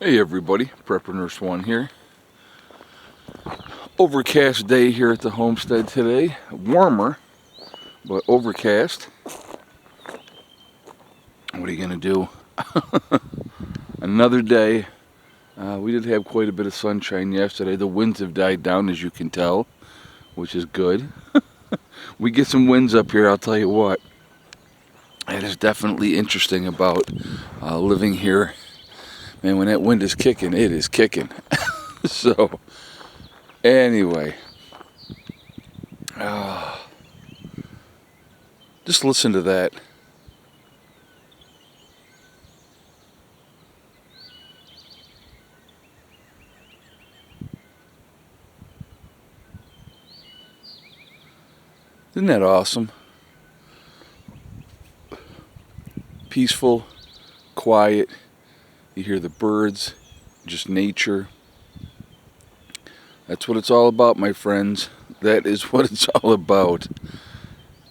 Hey everybody, Prepper Nurse 1 here. Overcast day here at the homestead today. Warmer, but overcast. What are you going to do? Another day. We did have quite a bit of sunshine yesterday. The winds have died down, as you can tell, which is good. We get some winds up here, I'll tell you what. It is definitely interesting about living here. Man, when that wind is kicking, it is kicking. So, anyway. Just listen to that. Isn't that awesome? Peaceful, quiet. You hear the birds, just nature. That's what it's all about, my friends. That is what it's all about.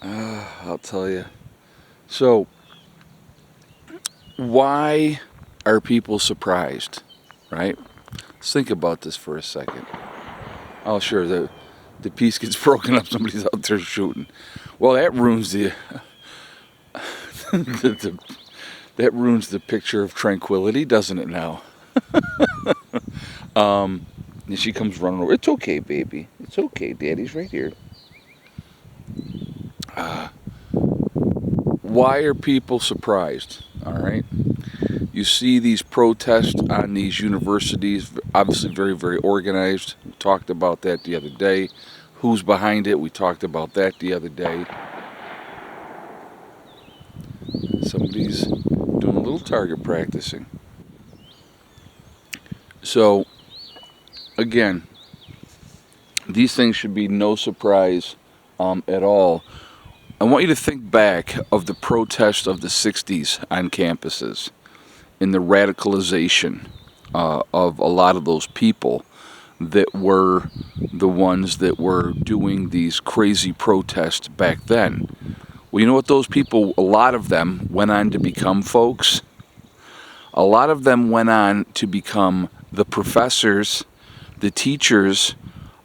I'll tell you. So, why are people surprised, right? Let's think about this for a second. Oh, sure, the piece gets broken up, somebody's out there shooting. Well, that ruins that ruins the picture of tranquility, doesn't it now? And she comes running over. It's okay, baby. It's okay. Daddy's right here. Why are people surprised? All right. You see these protests on these universities, obviously very, very organized. We talked about that the other day. Who's behind it? We talked about that the other day. Somebody's doing a little target practicing. So, again, these things should be no surprise at all. I want you to think back of the protest of the 60s on campuses and the radicalization of a lot of those people that were the ones that were doing these crazy protests back then. Well, you know what those people, a lot of them went on to become, folks? A lot of them went on to become the professors, the teachers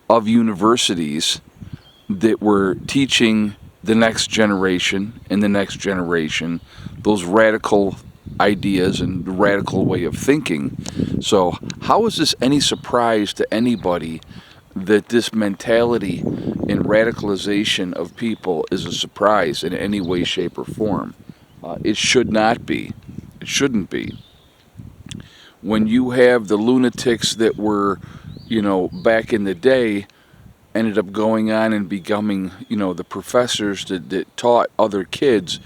of universities that were teaching the next generation and the next generation those radical ideas and the radical way of thinking. So how is this any surprise to anybody that this mentality and radicalization of people is a surprise in any way, shape, or form? It should not be. It shouldn't be. When you have the lunatics that were, back in the day, ended up going on and becoming, the professors that taught other kids,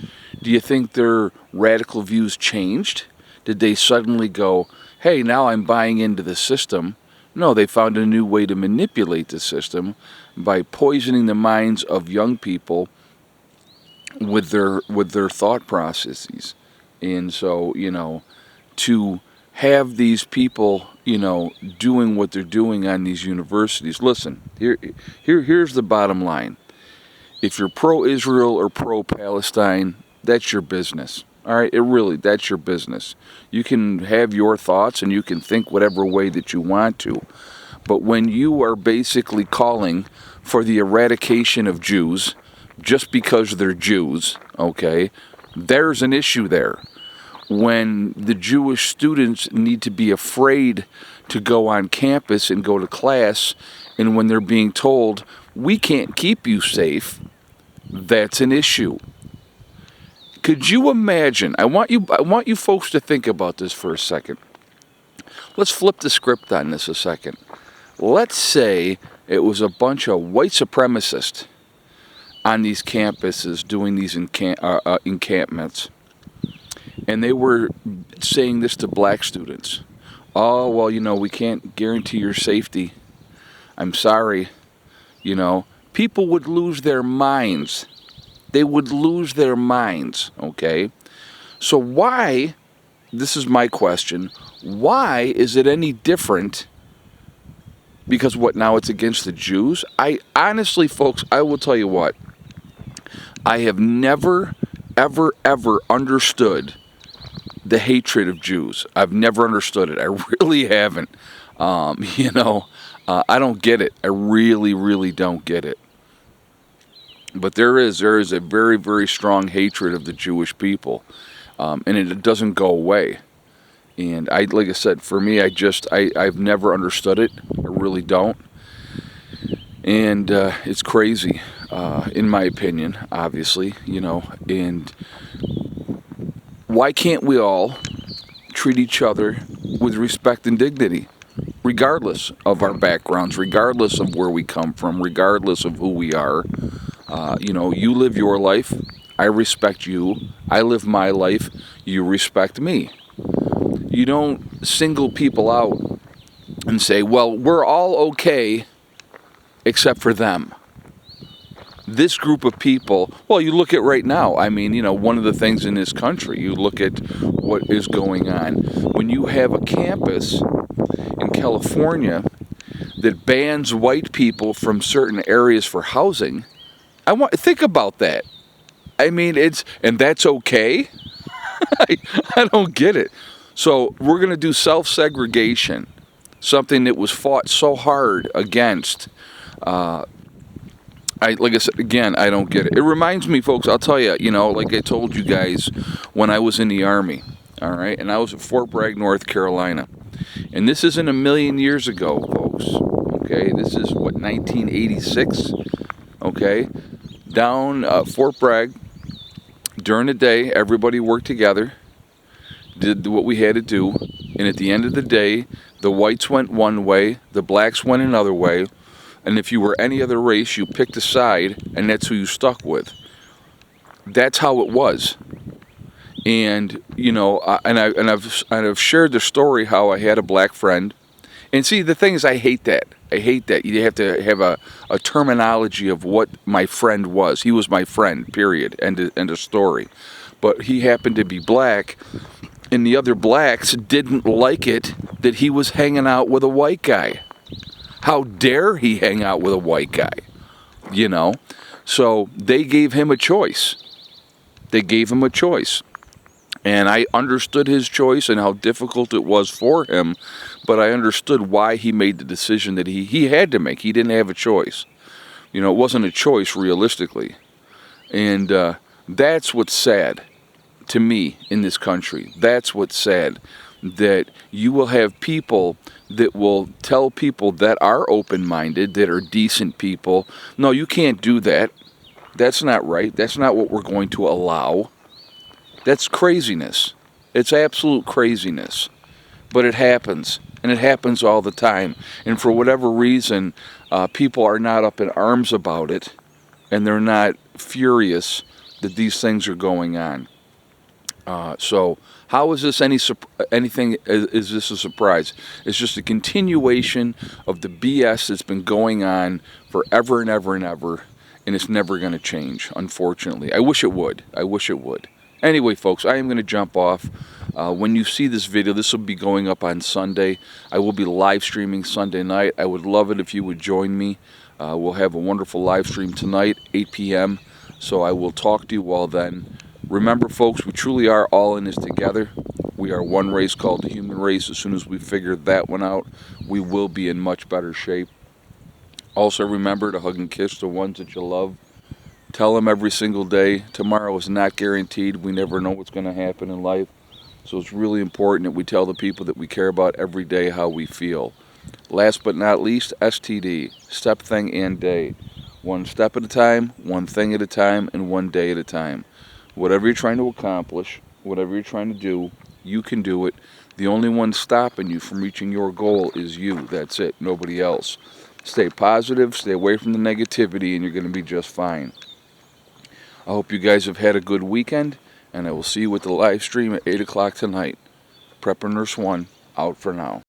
do you think their radical views changed? Did they suddenly go, hey, now I'm buying into the system? No, they found a new way to manipulate the system by poisoning the minds of young people with their thought processes. And so, to have these people, doing what they're doing on these universities. Listen, here's the bottom line. If you're pro-Israel or pro-Palestine, that's your business. All right, that's your business. You can have your thoughts and you can think whatever way that you want to. But when you are basically calling for the eradication of Jews just because they're Jews, okay, there's an issue there. When the Jewish students need to be afraid to go on campus and go to class, and when they're being told, we can't keep you safe, that's an issue. Could you imagine? I want you folks to think about this for a second. Let's flip the script on this a second. Let's say it was a bunch of white supremacists on these campuses doing these encampments. And they were saying this to black students. Oh, well, we can't guarantee your safety. I'm sorry. People would lose their minds. They would lose their minds, okay? So why, this is my question, why is it any different? Because what, now it's against the Jews? I honestly, folks, I will tell you what. I have never, ever, ever understood the hatred of Jews. I've never understood it. I really haven't. I don't get it. I really, really don't get it. But there is a very, very strong hatred of the Jewish people, and it doesn't go away. And like I said, for me, I've never understood it. I really don't. And it's crazy, in my opinion, obviously, and why can't we all treat each other with respect and dignity, regardless of our backgrounds, regardless of where we come from, regardless of who we are? You live your life, I respect you. I live my life, you respect me. You don't single people out and say, well, we're all okay except for them. This group of people, well, you look at right now, one of the things in this country, you look at what is going on. When you have a campus in California that bans white people from certain areas for housing, think about that. And that's okay? I don't get it. So we're going to do self-segregation, something that was fought so hard against. Like I said, again, I don't get it. It reminds me, folks, I'll tell you, like I told you guys when I was in the Army, all right? And I was at Fort Bragg, North Carolina. And this isn't a million years ago, folks, okay? This is, 1986, okay? Down Fort Bragg, during the day, everybody worked together, did what we had to do, and at the end of the day, the whites went one way, the blacks went another way, and if you were any other race, you picked a side, and that's who you stuck with. That's how it was. And I've shared the story how I had a black friend. And see, the thing is, I hate that. You have to have a terminology of what my friend was. He was my friend, period, end of story. But he happened to be black, and the other blacks didn't like it that he was hanging out with a white guy. How dare he hang out with a white guy? So they gave him a choice. And I understood his choice and how difficult it was for him, but I understood why he made the decision that he had to make. He didn't have a choice. It wasn't a choice realistically. And that's what's sad to me in this country. That's what's sad, that you will have people that will tell people that are open-minded, that are decent people, no, you can't do that. That's not right. That's not what we're going to allow. That's craziness. It's absolute craziness. But it happens, and it happens all the time. And for whatever reason, people are not up in arms about it, and they're not furious that these things are going on. So how is this anything? Is this a surprise? It's just a continuation of the BS that's been going on forever and ever and ever, and it's never going to change, unfortunately. I wish it would. Anyway, folks, I am going to jump off. When you see this video, this will be going up on Sunday. I will be live streaming Sunday night. I would love it if you would join me. We'll have a wonderful live stream tonight, 8 p.m., so I will talk to you all then. Remember, folks, we truly are all in this together. We are one race called the human race. As soon as we figure that one out, we will be in much better shape. Also, remember to hug and kiss the ones that you love. Tell them every single day. Tomorrow is not guaranteed. We never know what's going to happen in life. So it's really important that we tell the people that we care about every day how we feel. Last but not least, STD, step, thing, and day. One step at a time, one thing at a time, and one day at a time. Whatever you're trying to accomplish, whatever you're trying to do, you can do it. The only one stopping you from reaching your goal is you. That's it. Nobody else. Stay positive, stay away from the negativity, and you're going to be just fine. I hope you guys have had a good weekend, and I will see you with the live stream at 8 o'clock tonight. Prepper Nurse 1, out for now.